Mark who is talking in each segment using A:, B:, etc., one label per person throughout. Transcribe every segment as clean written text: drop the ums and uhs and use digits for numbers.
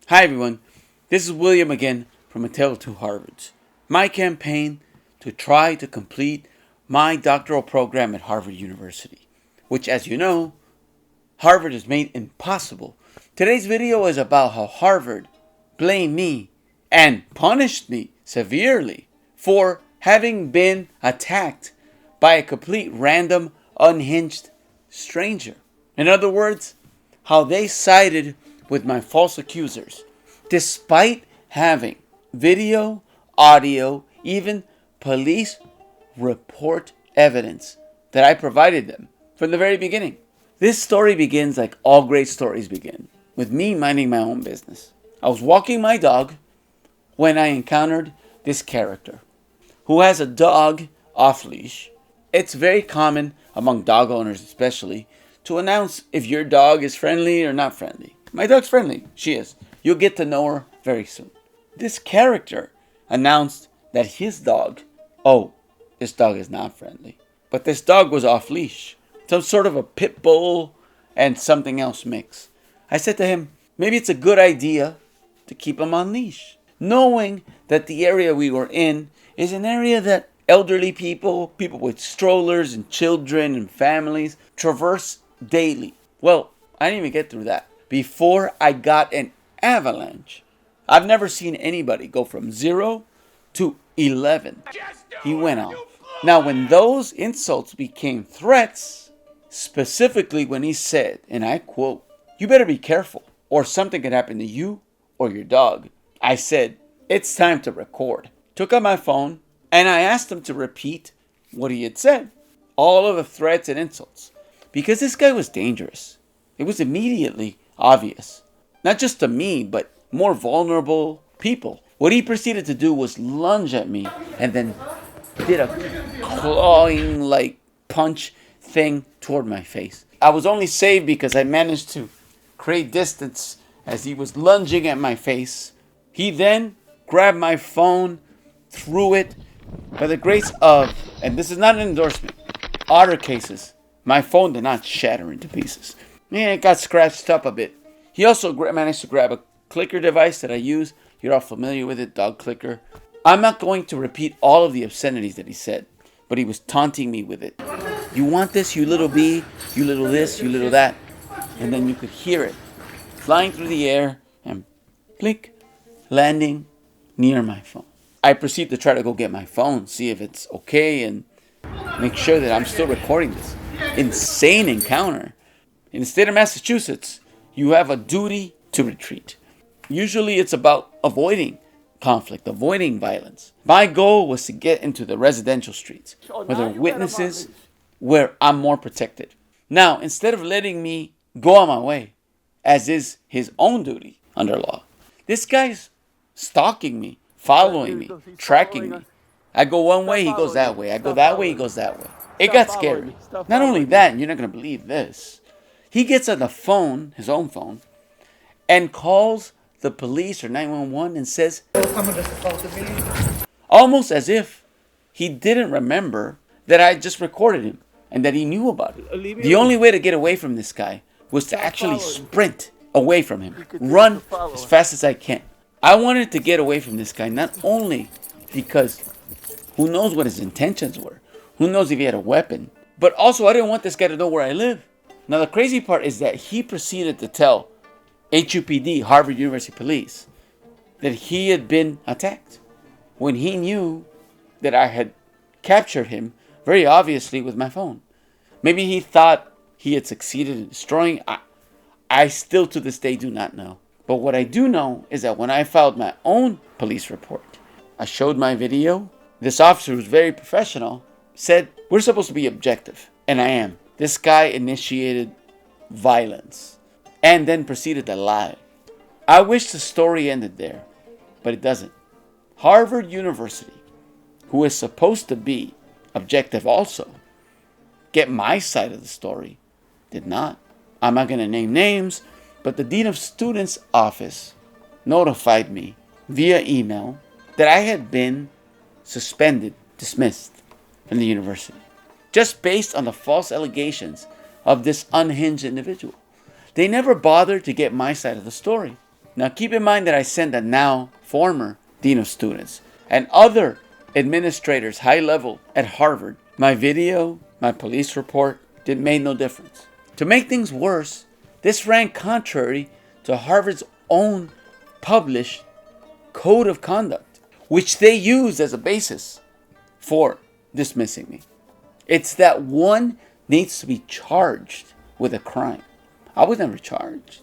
A: Hi everyone, this is William again from A Tale to Harvard's. My campaign to try to complete my doctoral program at Harvard University, which as you know, Harvard has made impossible. Today's video is about how Harvard blamed me and punished me severely for having been attacked by a complete random, unhinged stranger. In other words, how they sided with my false accusers, despite having video, audio, even police report evidence that I provided them from the very beginning. This story begins like all great stories begin, with me minding my own business. I was walking my dog when I encountered this character, who has a dog off leash. It's very common among dog owners especially to announce if your dog is friendly or not friendly. My dog's friendly. She is. You'll get to know her very soon. This character announced that his dog, this dog is not friendly. But this dog was off leash. Some sort of a pit bull and something else mix. I said to him, maybe it's a good idea to keep him on leash. Knowing that the area we were in is an area that elderly people, people with strollers and children and families traverse daily. Well, I didn't even get through that before I got an avalanche. I've never seen anybody go from 0 to 11. He went off. Now, when those insults became threats, specifically when he said, and I quote, "You better be careful or something could happen to you or your dog," I said, it's time to record. Took out my phone and I asked him to repeat what he had said. All of the threats and insults. Because this guy was dangerous. It was immediately obvious. Not just to me, but more vulnerable people. What he proceeded to do was lunge at me and then did a clawing like punch thing toward my face. I was only saved because I managed to create distance as he was lunging at my face. He then grabbed my phone, threw it. By the grace of, and this is not an endorsement, otter cases, my phone did not shatter into pieces. Yeah, it got scratched up a bit. He also managed to grab a clicker device that I use. You're all familiar with it, dog clicker. I'm not going to repeat all of the obscenities that he said, but he was taunting me with it. You want this, you little bee, you little this, you little that. And then you could hear it flying through the air and blink, landing near my phone. I proceed to try to go get my phone, see if it's okay, and make sure that I'm still recording this insane encounter. In the state of Massachusetts, you have a duty to retreat. Usually it's about avoiding conflict, avoiding violence. My goal was to get into the residential streets, where there are witnesses, where I'm more protected. Now, instead of letting me go on my way, as is his own duty under law, this guy's stalking me, following me, tracking me. I go one way, he goes that way. I go that way, he goes that way. It got scary. Not only that, and you're not going to believe this, he gets on the phone, his own phone, and calls the police or 911 and says, almost as if he didn't remember that I just recorded him and that he knew about it. The only way to get away from this guy was to actually sprint away from him, run as fast as I can. I wanted to get away from this guy not only because who knows what his intentions were, who knows if he had a weapon, but also I didn't want this guy to know where I live. Now the crazy part is that he proceeded to tell HUPD, Harvard University Police, that he had been attacked when he knew that I had captured him very obviously with my phone. Maybe he thought he had succeeded in destroying. I still to this day do not know. But what I do know is that when I filed my own police report, I showed my video. This officer, who's very professional, said, we're supposed to be objective. And I am. This guy initiated violence and then proceeded to lie. I wish the story ended there, but it doesn't. Harvard University, who is supposed to be objective also, get my side of the story, did not. I'm not going to name names, but the Dean of Students' office notified me via email that I had been suspended, dismissed from the university, just based on the false allegations of this unhinged individual. They never bothered to get my side of the story. Now keep in mind that I sent a now former Dean of Students and other administrators high level at Harvard my video, my police report, it made no difference. To make things worse, this ran contrary to Harvard's own published code of conduct, which they used as a basis for dismissing me. It's that one needs to be charged with a crime. I was never charged.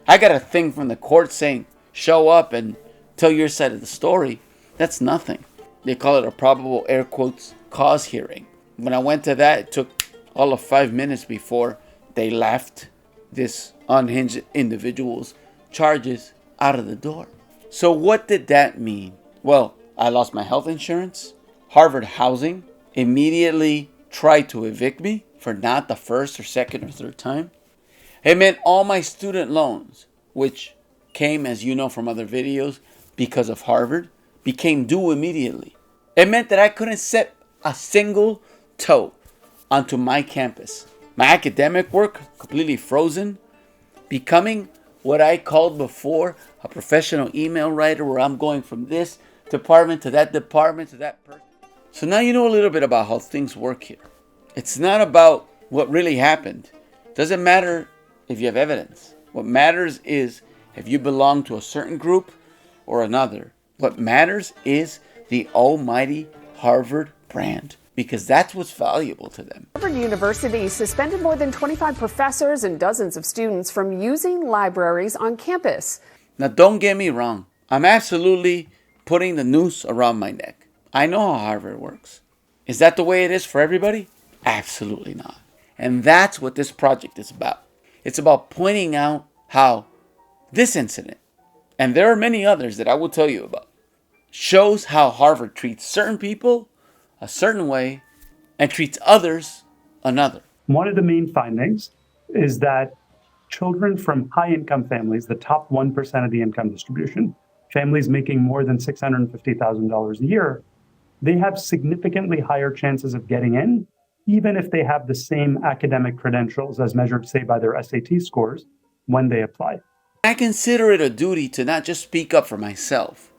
A: I got a thing from the court saying, show up and tell your side of the story. That's nothing. They call it a probable, air quotes, cause hearing. When I went to that, it took all of 5 minutes before they left this unhinged individual's charges out of the door. So what did that mean? Well, I lost my health insurance. Harvard Housing immediately tried to evict me for not the first or second or third time. It meant all my student loans, which came, as you know from other videos, because of Harvard, became due immediately. It meant that I couldn't set a single toe onto my campus. My academic work completely frozen, becoming what I called before a professional email writer, where I'm going from this department to that department to that person. So now you know a little bit about how things work here. It's not about what really happened. It doesn't matter if you have evidence. What matters is if you belong to a certain group or another. What matters is the almighty Harvard brand, because that's what's valuable to them.
B: Harvard University suspended more than 25 professors and dozens of students from using libraries on campus.
A: Now, don't get me wrong. I'm absolutely putting the noose around my neck. I know how Harvard works. Is that the way it is for everybody? Absolutely not. And that's what this project is about. It's about pointing out how this incident, and there are many others that I will tell you about, shows how Harvard treats certain people a certain way and treats others another.
C: One of the main findings is that children from high-income families, the top 1% of the income distribution, families making more than $650,000 a year, they have significantly higher chances of getting in, even if they have the same academic credentials as measured, say, by their SAT scores when they apply.
A: I consider it a duty to not just speak up for myself,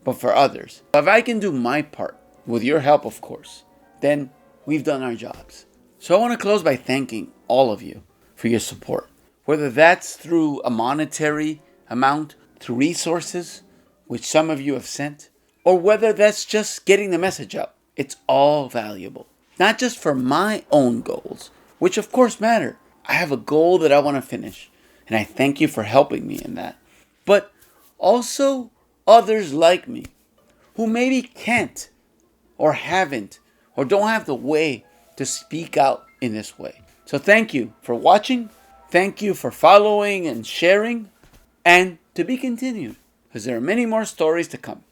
A: but for others. If I can do my part, with your help, of course, then we've done our jobs. So I want to close by thanking all of you for your support. Whether that's through a monetary amount, through resources, which some of you have sent, or whether that's just getting the message out. It's all valuable. Not just for my own goals, which of course matter. I have a goal that I want to finish, and I thank you for helping me in that. But also others like me, who maybe can't, or haven't, or don't have the way to speak out in this way. So thank you for watching. Thank you for following and sharing. And to be continued, because there are many more stories to come.